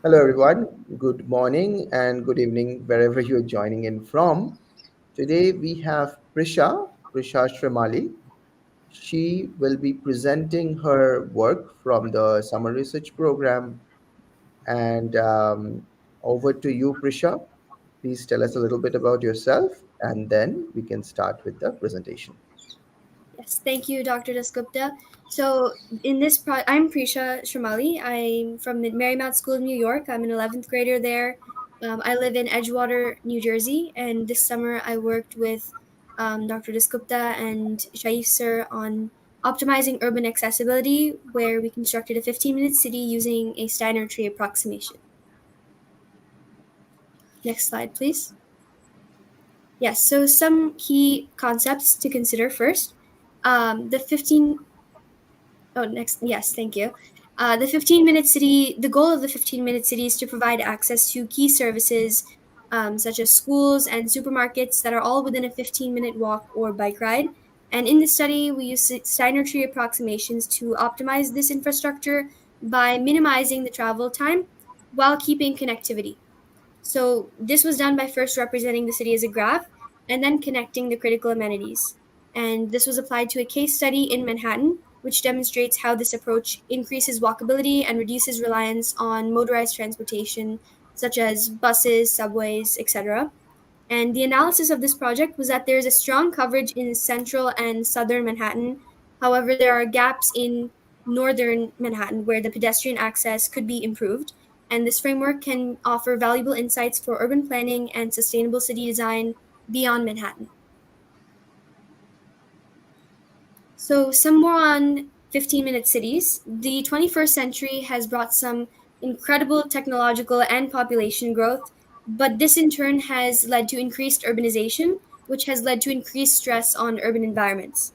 Hello, everyone. Good morning and good evening, wherever you're joining in from. Today we have Prisha Shrimali. She will be presenting her work from the summer research program. And over to you, Prisha. Please tell us a little bit about yourself, and then we can start with the presentation. Yes, thank you, Dr. Dasgupta. So, I'm Prisha Shrimali. I'm from the Marymount School of New York. I'm an 11th grader there. I live in Edgewater, New Jersey, and this summer I worked with Dr. Dasgupta and Shaif Sir on optimizing urban accessibility, where we constructed a 15-minute city using a Steiner tree approximation. Next slide, please. Yes, so some key concepts to consider first. The 15 Oh, next. Yes, thank you. The 15-minute city, the goal of the 15-minute city is to provide access to key services such as schools and supermarkets that are all within a 15-minute walk or bike ride. And in this study, we use Steiner tree approximations to optimize this infrastructure by minimizing the travel time while keeping connectivity. So this was done by first representing the city as a graph and then connecting the critical amenities. And this was applied to a case study in Manhattan, which demonstrates how this approach increases walkability and reduces reliance on motorized transportation, such as buses, subways, etc. And the analysis of this project was that there is a strong coverage in central and southern Manhattan. However, there are gaps in northern Manhattan where the pedestrian access could be improved. And this framework can offer valuable insights for urban planning and sustainable city design beyond Manhattan. So, some more on 15-minute cities. The 21st century has brought some incredible technological and population growth, but this in turn has led to increased urbanization, which has led to increased stress on urban environments.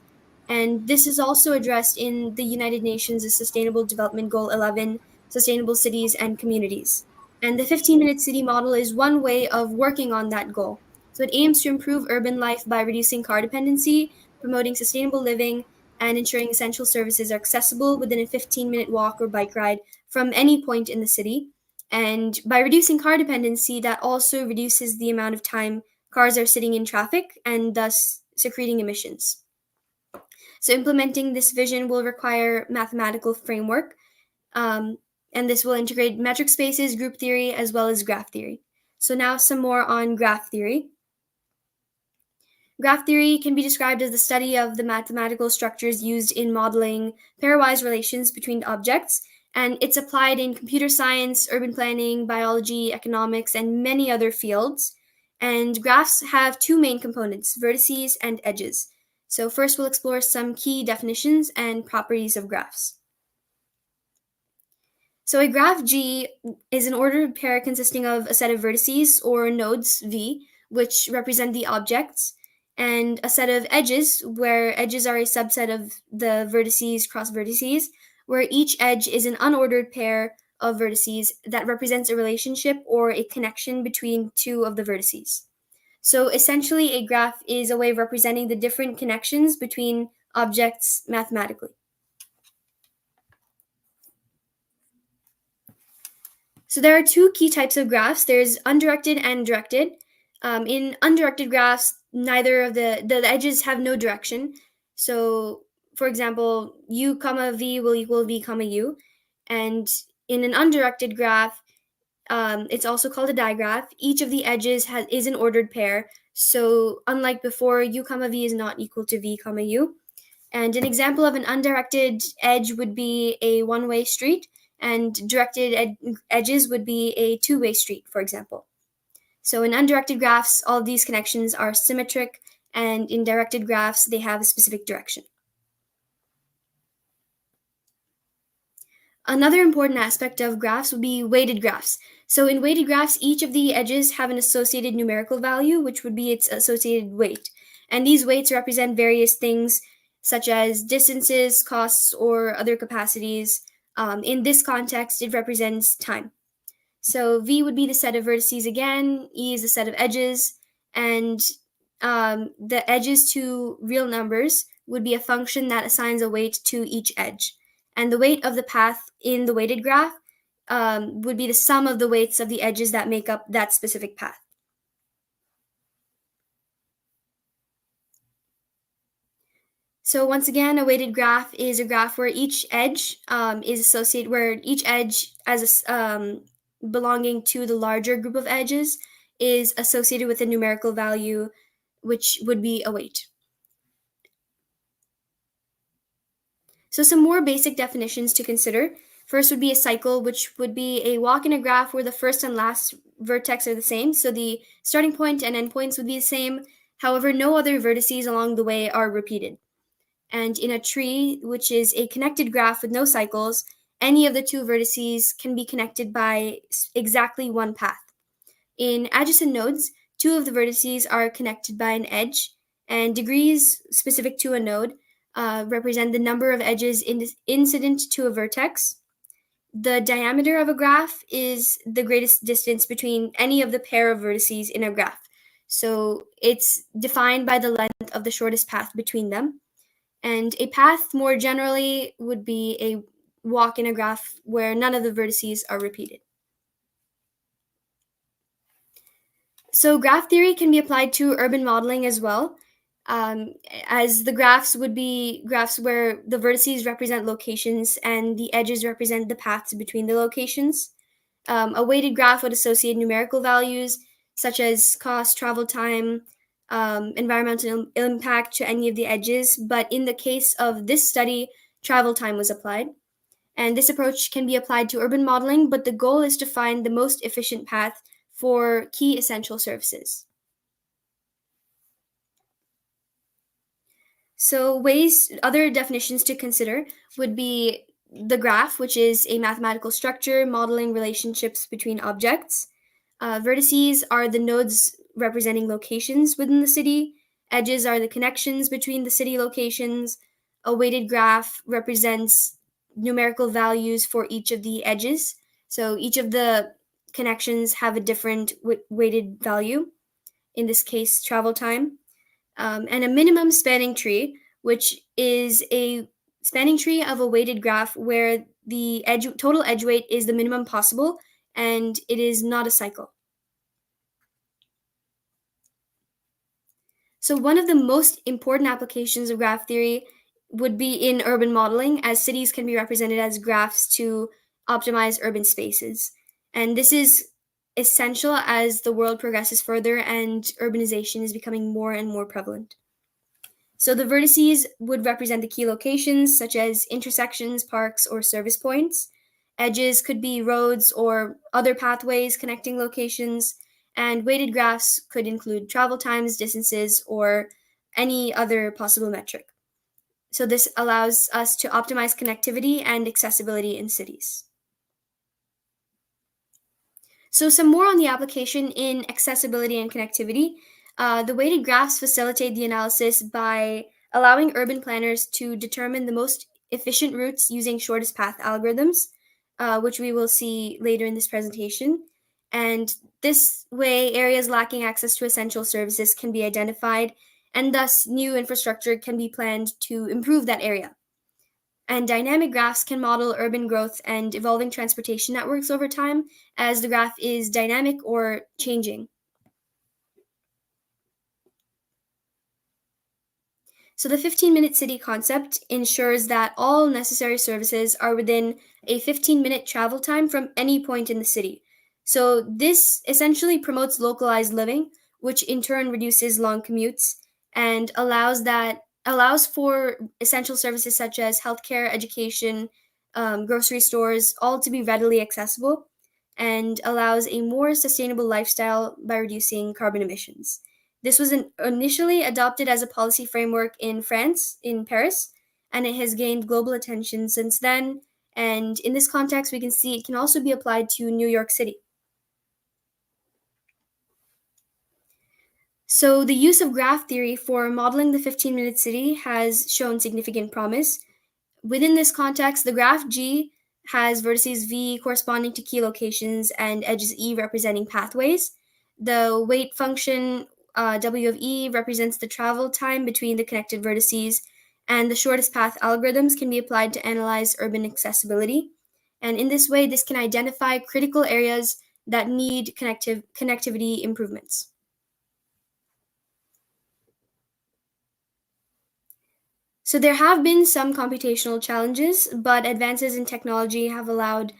And this is also addressed in the United Nations' Sustainable Development Goal 11, Sustainable Cities and Communities. And the 15-minute city model is one way of working on that goal. So it aims to improve urban life by reducing car dependency, promoting sustainable living, and ensuring essential services are accessible within a 15-minute walk or bike ride from any point in the city. And by reducing car dependency, that also reduces the amount of time cars are sitting in traffic and thus secreting emissions. So, implementing this vision will require mathematical framework, um, and this will integrate metric spaces, group theory, as well as graph theory. So, now some more on graph theory. Graph theory can be described as the study of the mathematical structures used in modeling pairwise relations between objects, and it's applied in computer science, urban planning, biology, economics, and many other fields. And graphs have two main components, vertices and edges. So, first, we'll explore some key definitions and properties of graphs. So, a graph G is an ordered pair consisting of a set of vertices or nodes V, which represent the objects, and a set of edges, where edges are a subset of the vertices cross vertices, where each edge is an unordered pair of vertices that represents a relationship or a connection between two of the vertices. So, essentially, a graph is a way of representing the different connections between objects mathematically. So there are two key types of graphs. There's undirected and directed. In undirected graphs, neither of the edges have no direction. So, for example, u comma v will equal v comma u, and in an undirected graph, it's also called a digraph. Each of the edges is an ordered pair. So, unlike before, u comma v is not equal to v comma u. And an example of an undirected edge would be a one-way street, and directed edges would be a two-way street, for example. So in undirected graphs, all of these connections are symmetric, and in directed graphs, they have a specific direction. Another important aspect of graphs would be weighted graphs. So in weighted graphs, each of the edges have an associated numerical value, which would be its associated weight. And these weights represent various things such as distances, costs, or other capacities. In this context, it represents time. So V would be the set of vertices again, E is the set of edges, and the edges to real numbers would be a function that assigns a weight to each edge. And the weight of the path in the weighted graph would be the sum of the weights of the edges that make up that specific path. So once again, a weighted graph is a graph where each edge is associated, where each edge as belonging to the larger group of edges is associated with a numerical value, which would be a weight. So some more basic definitions to consider. First would be a cycle, which would be a walk in a graph where the first and last vertex are the same. So the starting point and endpoints would be the same. However, no other vertices along the way are repeated. And in a tree, which is a connected graph with no cycles, any of the two vertices can be connected by exactly one path. In adjacent nodes, two of the vertices are connected by an edge, and degrees specific to a node represent the number of edges incident to a vertex. The diameter of a graph is the greatest distance between any of the pair of vertices in a graph. So it's defined by the length of the shortest path between them. And a path, more generally, would be a walk in a graph where none of the vertices are repeated. So graph theory can be applied to urban modeling as well, um, as the graphs would be graphs where the vertices represent locations and the edges represent the paths between the locations. A weighted graph would associate numerical values such as cost, travel time, environmental impact to any of the edges, but in the case of this study, travel time was applied. And this approach can be applied to urban modeling, but the goal is to find the most efficient path for key essential services. So other definitions to consider would be the graph, which is a mathematical structure modeling relationships between objects. Vertices are the nodes representing locations within the city. Edges are the connections between the city locations. A weighted graph represents numerical values for each of the edges. So each of the connections have a different weighted value, in this case, travel time. And a minimum spanning tree, which is a spanning tree of a weighted graph where the total edge weight is the minimum possible and it is not a cycle. So one of the most important applications of graph theory would be in urban modeling, as cities can be represented as graphs to optimize urban spaces. And this is essential as the world progresses further and urbanization is becoming more and more prevalent. So the vertices would represent the key locations, such as intersections, parks, or service points. Edges could be roads or other pathways connecting locations, and weighted graphs could include travel times, distances, or any other possible metric. So this allows us to optimize connectivity and accessibility in cities. So some more on the application in accessibility and connectivity. The weighted graphs facilitate the analysis by allowing urban planners to determine the most efficient routes using shortest path algorithms, which we will see later in this presentation. And this way, areas lacking access to essential services can be identified, and thus new infrastructure can be planned to improve that area. And dynamic graphs can model urban growth and evolving transportation networks over time, as the graph is dynamic or changing. So the 15-minute city concept ensures that all necessary services are within a 15-minute travel time from any point in the city. So this essentially promotes localized living, which in turn reduces long commutes and allows for essential services such as healthcare, education, grocery stores, all to be readily accessible, and allows a more sustainable lifestyle by reducing carbon emissions. This was initially adopted as a policy framework in France, in Paris, and it has gained global attention since then. And in this context, we can see it can also be applied to New York City. So the use of graph theory for modeling the 15-minute city has shown significant promise. Within this context, the graph G has vertices V corresponding to key locations and edges E representing pathways. The weight function W of E represents the travel time between the connected vertices, and the shortest path algorithms can be applied to analyze urban accessibility. And in this way, this can identify critical areas that need connectivity improvements. So there have been some computational challenges, but advances in technology have allowed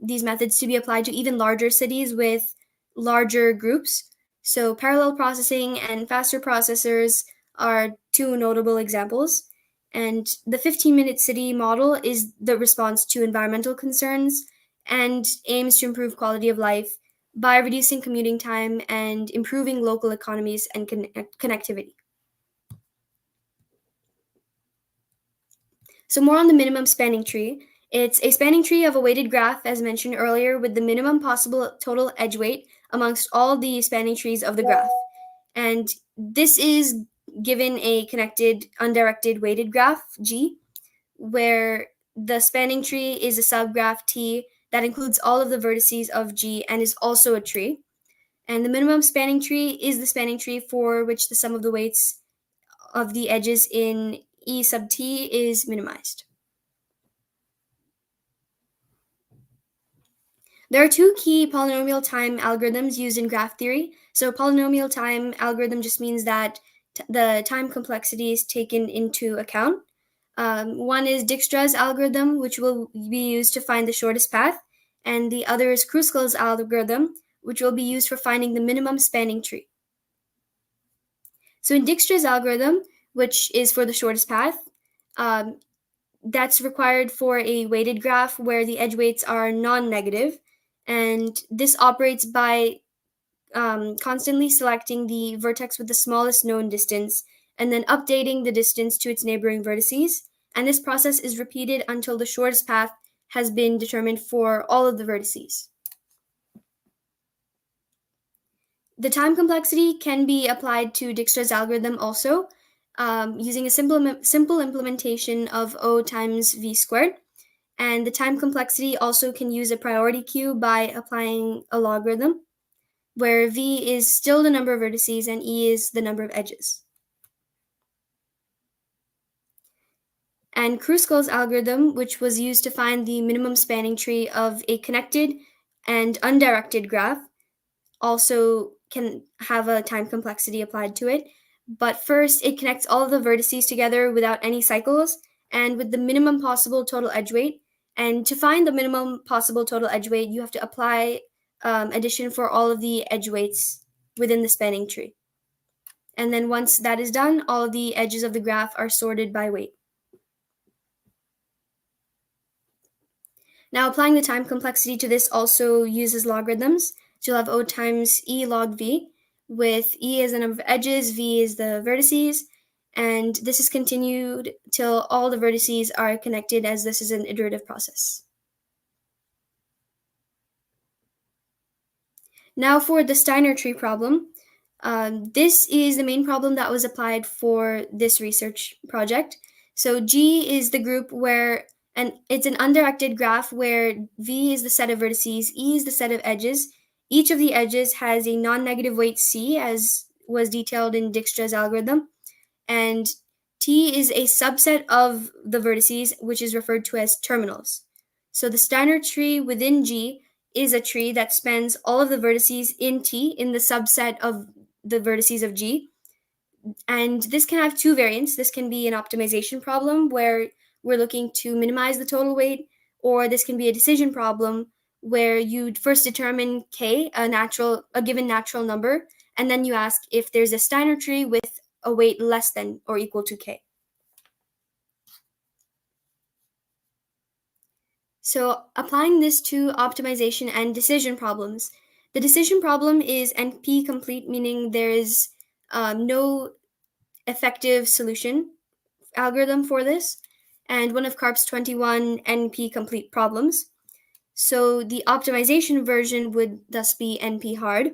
these methods to be applied to even larger cities with larger groups. So parallel processing and faster processors are two notable examples. And the 15-minute city model is the response to environmental concerns and aims to improve quality of life by reducing commuting time and improving local economies and connectivity. So more on the minimum spanning tree. It's a spanning tree of a weighted graph, as mentioned earlier, with the minimum possible total edge weight amongst all the spanning trees of the graph. And this is given a connected, undirected weighted graph, G, where the spanning tree is a subgraph T that includes all of the vertices of G and is also a tree. And the minimum spanning tree is the spanning tree for which the sum of the weights of the edges in E sub T is minimized. There are two key polynomial time algorithms used in graph theory. So polynomial time algorithm just means that the time complexity is taken into account. One is Dijkstra's algorithm, which will be used to find the shortest path, and the other is Kruskal's algorithm, which will be used for finding the minimum spanning tree. So in Dijkstra's algorithm, which is for the shortest path, that's required for a weighted graph where the edge weights are non-negative, and this operates by constantly selecting the vertex with the smallest known distance and then updating the distance to its neighboring vertices. And this process is repeated until the shortest path has been determined for all of the vertices. The time complexity can be applied to Dijkstra's algorithm also, using a simple implementation of O times V squared. And the time complexity also can use a priority queue by applying a logarithm, where V is still the number of vertices and E is the number of edges. And Kruskal's algorithm, which was used to find the minimum spanning tree of a connected and undirected graph, also can have a time complexity applied to it. But first, it connects all of the vertices together without any cycles and with the minimum possible total edge weight. And to find the minimum possible total edge weight, you have to apply addition for all of the edge weights within the spanning tree. And then once that is done, all of the edges of the graph are sorted by weight. Now, applying the time complexity to this also uses logarithms. So you'll have O times E log V, with E as the number of edges, V is the vertices, and this is continued till all the vertices are connected, as this is an iterative process. Now for the Steiner tree problem. This is the main problem that was applied for this research project. So G is the group where, and it's an undirected graph where V is the set of vertices, E is the set of edges. Each of the edges has a non-negative weight C, as was detailed in Dijkstra's algorithm, and T is a subset of the vertices, which is referred to as terminals. So the Steiner tree within G is a tree that spans all of the vertices in T in the subset of the vertices of G. And this can have two variants. This can be an optimization problem where we're looking to minimize the total weight, or this can be a decision problem where you first determine K, a given natural number, and then you ask if there's a Steiner tree with a weight less than or equal to K. So applying this to optimization and decision problems. The decision problem is NP complete, meaning there is no effective solution algorithm for this, and one of CARP's 21 NP complete problems. So the optimization version would thus be NP hard.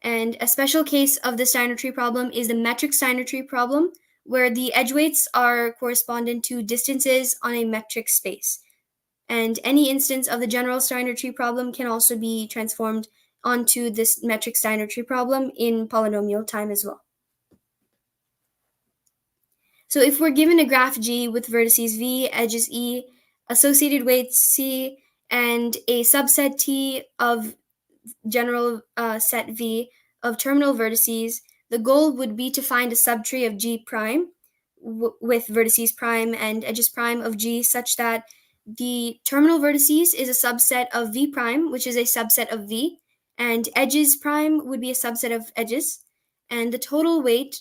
And a special case of the Steiner tree problem is the metric Steiner tree problem, where the edge weights are correspondent to distances on a metric space. And any instance of the general Steiner tree problem can also be transformed onto this metric Steiner tree problem in polynomial time as well. So if we're given a graph G with vertices V, edges E, associated weights C, and a subset T of general set V of terminal vertices, the goal would be to find a subtree of G prime with vertices prime and edges prime of G such that the terminal vertices is a subset of V prime, which is a subset of V, and edges prime would be a subset of edges, and the total weight,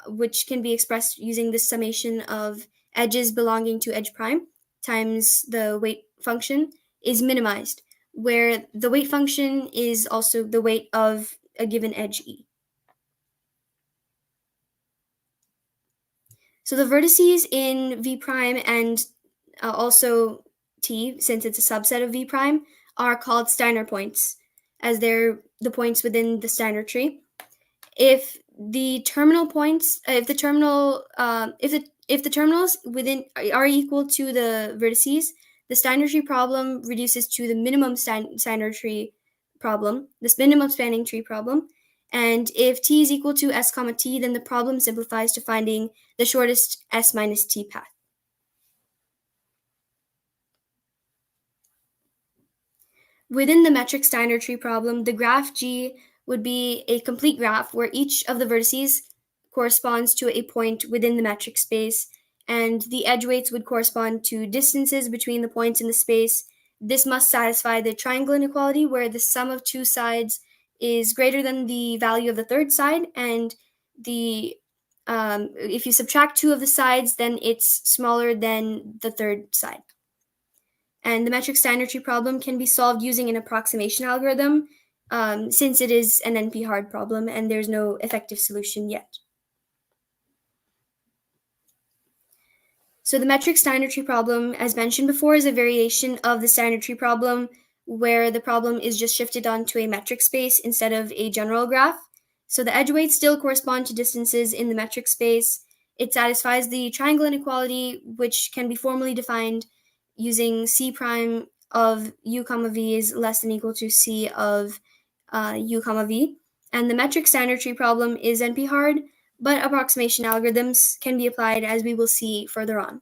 which can be expressed using the summation of edges belonging to edge prime times the weight function, is minimized, where the weight function is also the weight of a given edge E. So the vertices in V prime and also T, since it's a subset of V prime, are called Steiner points, as they're the points within the Steiner tree. If the terminal points, if the terminals within are equal to the vertices, the Steiner tree problem reduces to the minimum Steiner tree problem, this minimum spanning tree problem. And if t is equal to s comma t, then the problem simplifies to finding the shortest s minus t path. Within the metric Steiner tree problem, the graph G would be a complete graph where each of the vertices corresponds to a point within the metric space, and the edge weights would correspond to distances between the points in the space. This must satisfy the triangle inequality, where the sum of two sides is greater than the value of the third side, and if you subtract two of the sides, then it's smaller than the third side. And the metric Steiner tree problem can be solved using an approximation algorithm, since it is an NP-hard problem and there's no effective solution yet. So the metric Steiner tree problem, as mentioned before, is a variation of the Steiner tree problem where the problem is just shifted onto a metric space instead of a general graph. So the edge weights still correspond to distances in the metric space. It satisfies the triangle inequality, which can be formally defined using C prime of u comma v is less than equal to C of u comma v. And the metric Steiner tree problem is NP-hard, but approximation algorithms can be applied, as we will see further on.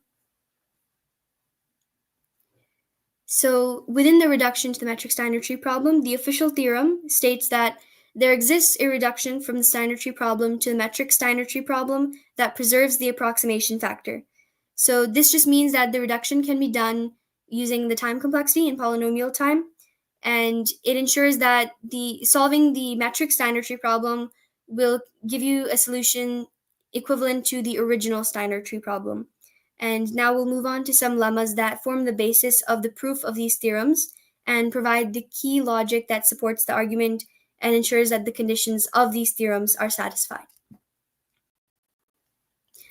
So within the reduction to the metric Steiner tree problem, the official theorem states that there exists a reduction from the Steiner tree problem to the metric Steiner tree problem that preserves the approximation factor. So this just means that the reduction can be done using the time complexity in polynomial time, and it ensures that solving the metric Steiner tree problem will give you a solution equivalent to the original Steiner tree problem. And now we'll move on to some lemmas that form the basis of the proof of these theorems and provide the key logic that supports the argument and ensures that the conditions of these theorems are satisfied.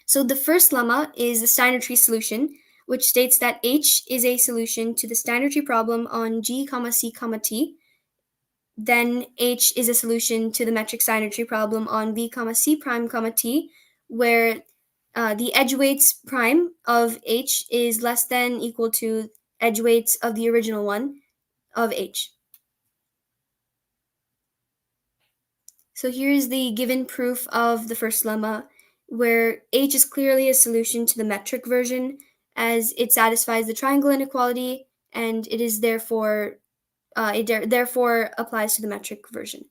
So the first lemma is the Steiner tree solution, which states that H is a solution to the Steiner tree problem on G, C, T. Then H is a solution to the metric Steiner tree problem on V, C prime, T, where the edge weights prime of H is less than equal to edge weights of the original one of H. So here's the given proof of the first lemma, where H is clearly a solution to the metric version, as it satisfies the triangle inequality, and it is therefore therefore applies to the metric version.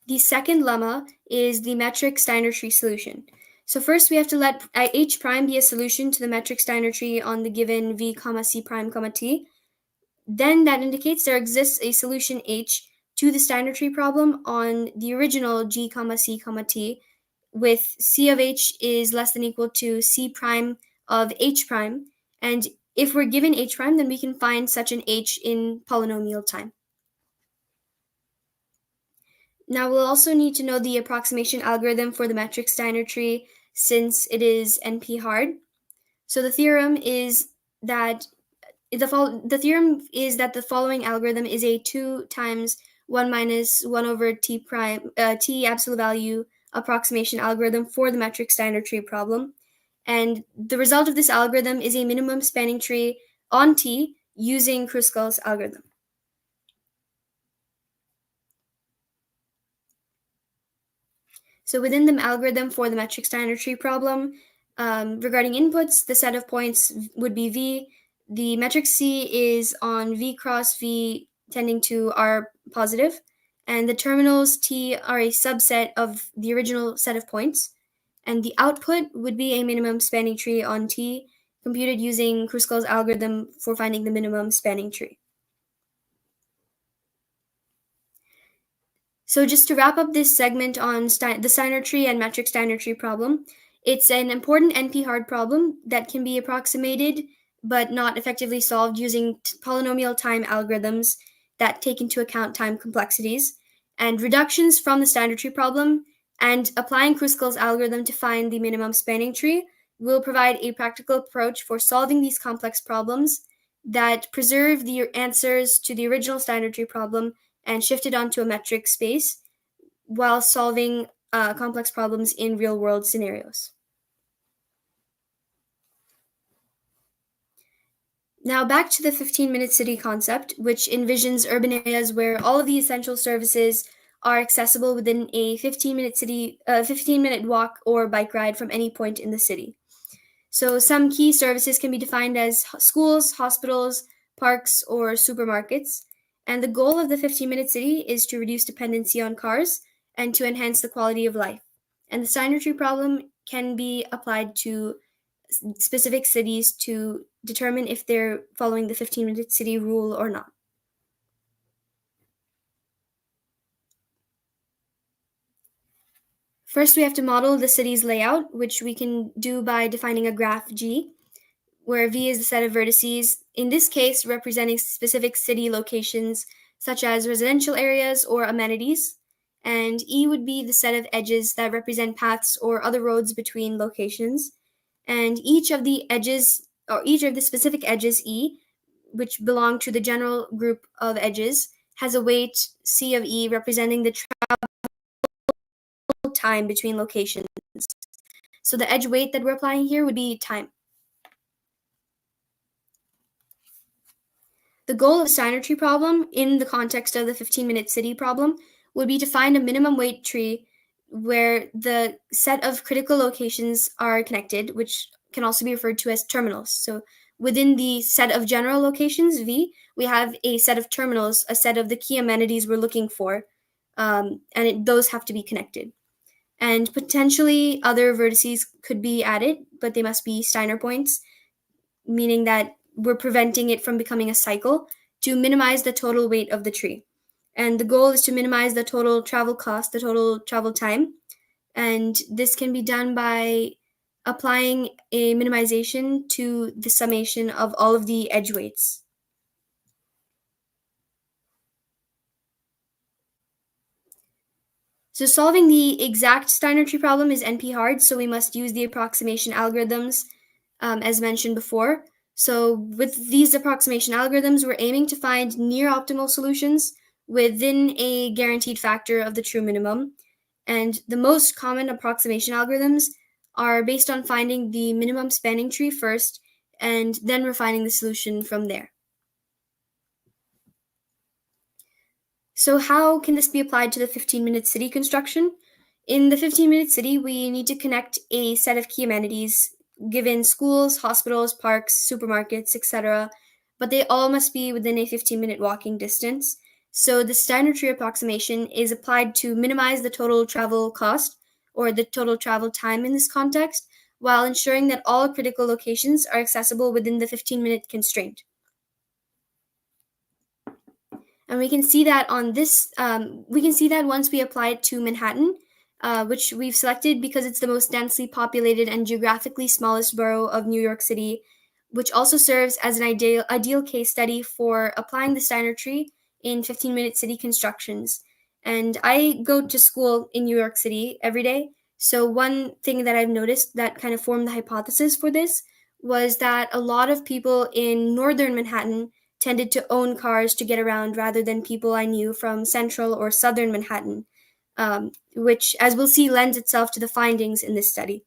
The second lemma is the metric Steiner tree solution. So first we have to let H prime be a solution to the metric Steiner tree on the given V, C prime, T. Then that indicates there exists a solution H to the Steiner tree problem on the original G, C, T, with C of H is less than equal to C prime of H prime. And if we're given H prime, then we can find such an H in polynomial time. Now we'll also need to know the approximation algorithm for the metric Steiner tree, since it is NP-hard. So the theorem is that the following algorithm is a 2 times 1 minus 1 over t prime t absolute value approximation algorithm for the metric Steiner tree problem. And the result of this algorithm is a minimum spanning tree on T using Kruskal's algorithm. So within the algorithm for the metric Steiner tree problem, Regarding inputs, the set of points would be V. The metric C is on V cross V tending to R positive, and the terminals T are a subset of the original set of points. And the output would be a minimum spanning tree on T, computed using Kruskal's algorithm for finding the minimum spanning tree. So just to wrap up this segment on the Steiner tree and metric Steiner tree problem, it's an important NP-hard problem that can be approximated but not effectively solved using polynomial-time algorithms that take into account time complexities, and reductions from the Steiner tree problem and applying Kruskal's algorithm to find the minimum spanning tree will provide a practical approach for solving these complex problems that preserve the answers to the original Steiner tree problem and shift it onto a metric space while solving complex problems in real-world scenarios. Now back to the 15-minute city concept, which envisions urban areas where all of the essential services are accessible within a 15-minute walk or bike ride from any point in the city. So some key services can be defined as schools, hospitals, parks, or supermarkets. And the goal of the 15-minute city is to reduce dependency on cars and to enhance the quality of life. And the Steiner tree problem can be applied to specific cities to determine if they're following the 15-minute city rule or not. First, we have to model the city's layout, which we can do by defining a graph G, where V is the set of vertices, in this case representing specific city locations such as residential areas or amenities, and E would be the set of edges that represent paths or other roads between locations, and each of the specific edges E, which belong to the general group of edges, has a weight C of E representing the travel time between locations. So the edge weight that we're applying here would be time. The goal of the Steiner tree problem in the context of the 15-minute city problem would be to find a minimum weight tree where the set of critical locations are connected, which can also be referred to as terminals. So within the set of general locations, V, we have a set of terminals, a set of the key amenities we're looking for, and those have to be connected. And potentially other vertices could be added, but they must be Steiner points, meaning that we're preventing it from becoming a cycle to minimize the total weight of the tree. And the goal is to minimize the total travel cost, the total travel time. And this can be done by applying a minimization to the summation of all of the edge weights. So solving the exact Steiner tree problem is NP-hard, so we must use the approximation algorithms as mentioned before. So with these approximation algorithms, we're aiming to find near optimal solutions within a guaranteed factor of the true minimum. And the most common approximation algorithms are based on finding the minimum spanning tree first and then refining the solution from there. So how can this be applied to the 15-minute city construction? In the 15-minute city, we need to connect a set of key amenities given schools, hospitals, parks, supermarkets, etc., but they all must be within a 15-minute walking distance. So the Steiner tree approximation is applied to minimize the total travel cost or the total travel time in this context, while ensuring that all critical locations are accessible within the 15-minute constraint. And we can see that on this, we can see that once we apply it to Manhattan, which we've selected because it's the most densely populated and geographically smallest borough of New York City, which also serves as an ideal case study for applying the Steiner tree in 15-minute city constructions. And I go to school in New York City every day. So one thing that I've noticed that kind of formed the hypothesis for this was that a lot of people in northern Manhattan tended to own cars to get around rather than people I knew from central or southern Manhattan, which, as we'll see, lends itself to the findings in this study.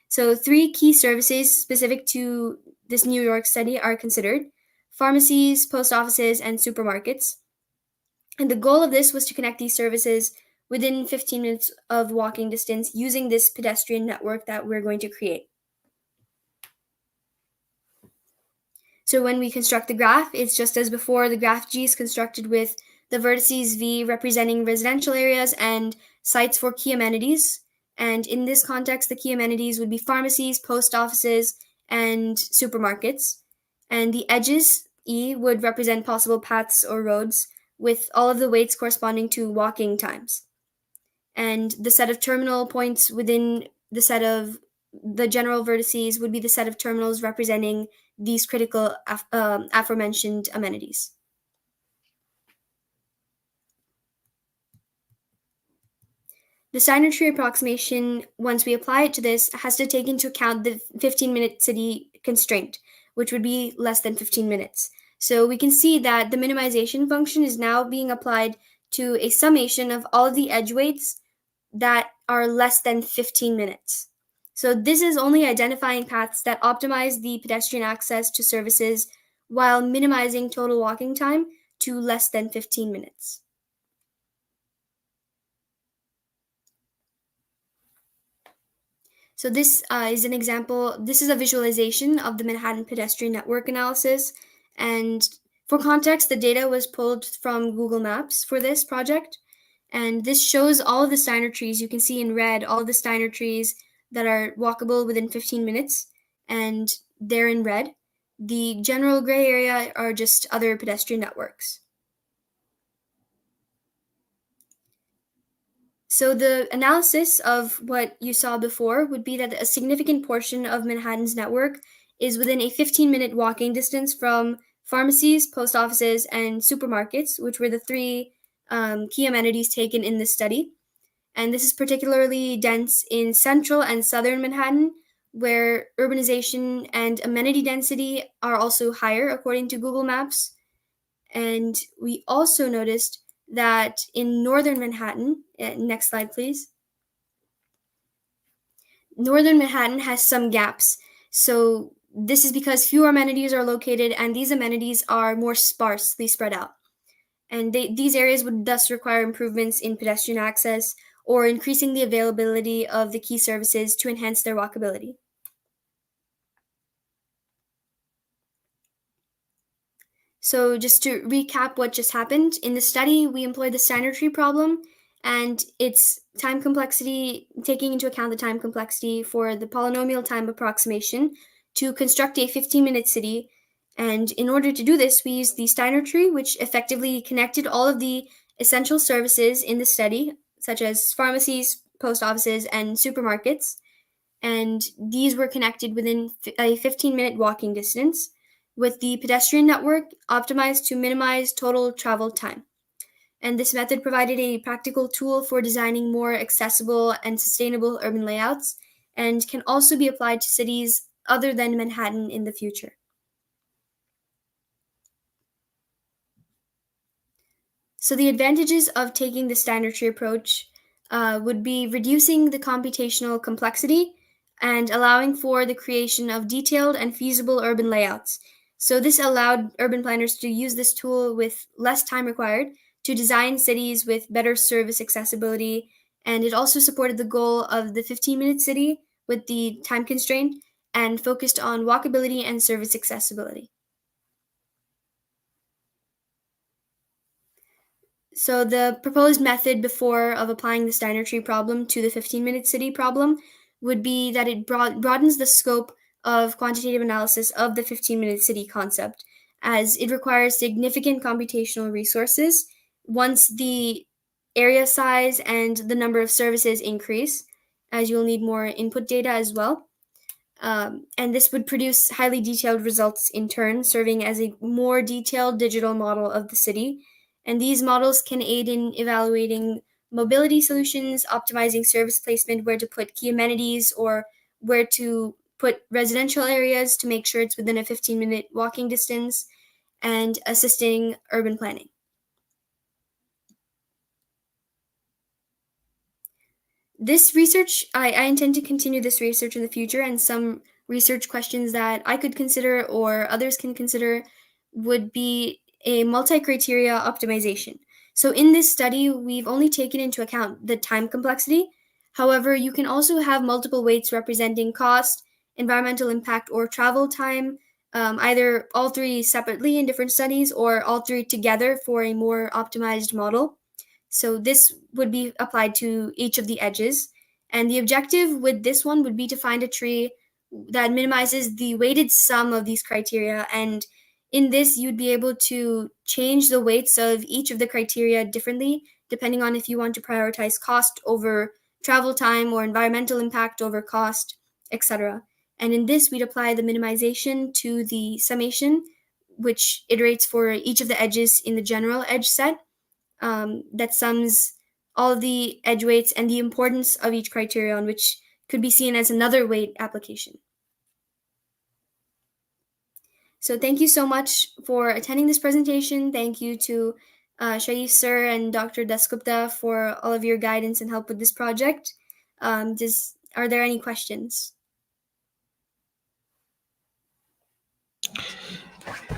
So 3 key services specific to this New York study are considered: pharmacies, post offices, and supermarkets. And the goal of this was to connect these services within 15 minutes of walking distance using this pedestrian network that we're going to create. So when we construct the graph, it's just as before. The graph G is constructed with the vertices V representing residential areas and sites for key amenities. And in this context, the key amenities would be pharmacies, post offices, and supermarkets. And the edges, E, would represent possible paths or roads, with all of the weights corresponding to walking times. And the set of terminal points within the set of the general vertices would be the set of terminals representing these critical aforementioned amenities. The Steiner tree approximation, once we apply it to this, has to take into account the 15-minute city constraint, which would be less than 15 minutes. So we can see that the minimization function is now being applied to a summation of all of the edge weights that are less than 15 minutes. So this is only identifying paths that optimize the pedestrian access to services while minimizing total walking time to less than 15 minutes. So this is an example. This is a visualization of the Manhattan pedestrian network analysis. And for context, the data was pulled from Google Maps for this project. And this shows all of the Steiner trees. You can see in red all of the Steiner trees that are walkable within 15 minutes, and they're in red. The general gray area are just other pedestrian networks. So the analysis of what you saw before would be that a significant portion of Manhattan's network is within a 15-minute walking distance from pharmacies, post offices, and supermarkets, which were the three key amenities taken in this study. And this is particularly dense in central and southern Manhattan, where urbanization and amenity density are also higher, according to Google Maps. And we also noticed that in northern Manhattan, next slide, please. Northern Manhattan has some gaps. So this is because fewer amenities are located, and these amenities are more sparsely spread out. And these areas would thus require improvements in pedestrian access or increasing the availability of the key services to enhance their walkability. So just to recap what just happened, in the study, we employed the Steiner tree problem and its time complexity, taking into account the time complexity for the polynomial-time approximation to construct a 15-minute city. And in order to do this, we used the Steiner tree, which effectively connected all of the essential services in the study, such as pharmacies, post offices, and supermarkets. And these were connected within a 15-minute walking distance, with the pedestrian network optimized to minimize total travel time. And this method provided a practical tool for designing more accessible and sustainable urban layouts, and can also be applied to cities other than Manhattan in the future. So the advantages of taking the Steiner tree approach would be reducing the computational complexity and allowing for the creation of detailed and feasible urban layouts. So this allowed urban planners to use this tool with less time required to design cities with better service accessibility, and it also supported the goal of the 15-minute city with the time constraint and focused on walkability and service accessibility. So the proposed method before of applying the Steiner tree problem to the 15-minute city problem would be that it broadens the scope of quantitative analysis of the 15-minute city concept, as it requires significant computational resources once the area size and the number of services increase, as you'll need more input data as well. And this would produce highly detailed results in turn, serving as a more detailed digital model of the city. And these models can aid in evaluating mobility solutions, optimizing service placement, where to put key amenities, or where to put residential areas to make sure it's within a 15-minute walking distance, and assisting urban planning. This research, I intend to continue this research in the future, and some research questions that I could consider or others can consider would be a multi-criteria optimization. So in this study, we've only taken into account the time complexity. However, you can also have multiple weights representing cost, environmental impact, or travel time, either all three separately in different studies or all three together for a more optimized model. So this would be applied to each of the edges. And the objective with this one would be to find a tree that minimizes the weighted sum of these criteria. And in this, you'd be able to change the weights of each of the criteria differently, depending on if you want to prioritize cost over travel time or environmental impact over cost, etc. And in this, we'd apply the minimization to the summation, which iterates for each of the edges in the general edge set, that sums all of the edge weights and the importance of each criterion, which could be seen as another weight application. So thank you so much for attending this presentation. Thank you to Shaif sir and Dr. Dasgupta for all of your guidance and help with this project. Are there any questions?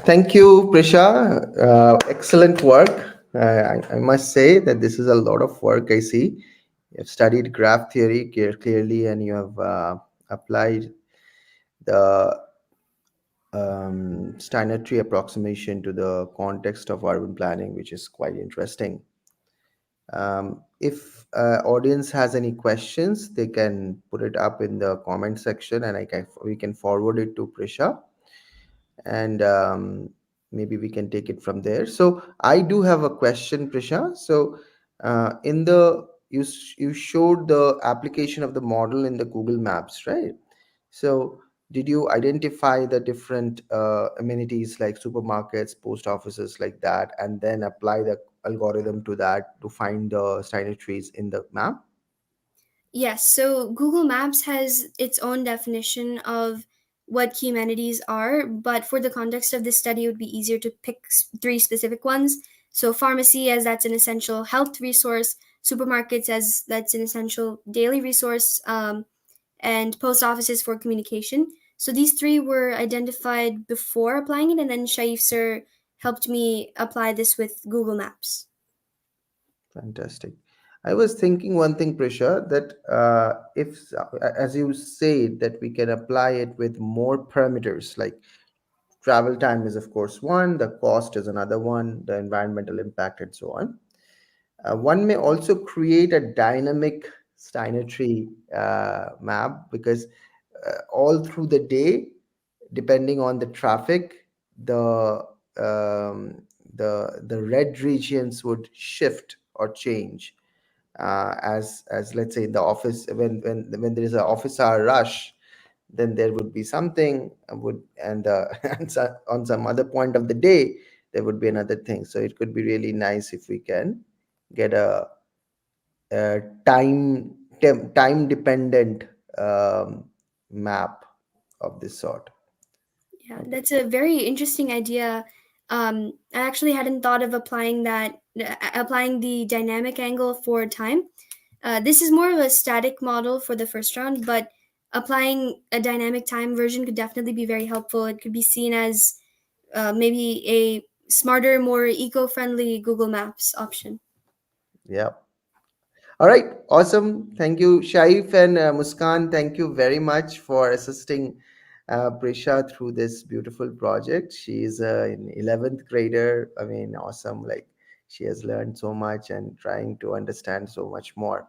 Thank you, Prisha. Excellent work. I must say that this is a lot of work. I see you've studied graph theory clearly, and you have applied the Steiner tree approximation to the context of urban planning, which is quite interesting. If audience has any questions, they can put it up in the comment section, and we can forward it to Prisha, and maybe we can take it from there. So I do have a question, Prisha. So in the you showed the application of the model in the Google Maps, right? So did you identify the different amenities like supermarkets, post offices, like that, and then apply the algorithm to that to find the Steiner trees in the map? Yes, so Google Maps has its own definition of what key amenities are, but for the context of this study, it would be easier to pick three specific ones. So, pharmacy, as that's an essential health resource, supermarkets, as that's an essential daily resource, and post offices for communication. So, these three were identified before applying it, and then Shaif sir helped me apply this with Google Maps. Fantastic. I was thinking one thing, Prisha, that if, as you say, that we can apply it with more parameters, like travel time is, of course, one, the cost is another one, the environmental impact, and so on. One may also create a dynamic Steiner tree map, because all through the day, depending on the traffic, the the red regions would shift or change, as let's say in the office, when there is an office hour rush, then there would be something would and and on some other point of the day there would be another thing. So it could be really nice if we can get a time dependent map of this sort. Yeah, Okay. that's a very interesting idea. I actually hadn't thought of applying the dynamic angle for time. This is more of a static model for the first round, but applying a dynamic time version could definitely be very helpful. It could be seen as maybe a smarter, more eco-friendly Google Maps option. Yeah. All right, awesome. Thank you, Shaif and Muskan. Thank you very much for assisting Prisha through this beautiful project. She is an 11th grader. I mean, awesome. Like, she has learned so much and trying to understand so much more.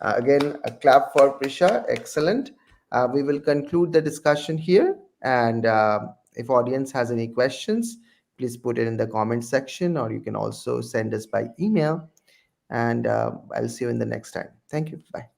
Again, a clap for Prisha. Excellent. We will conclude the discussion here. And if audience has any questions, please put it in the comment section, or you can also send us by email, and I'll see you in the next time. Thank you. Bye.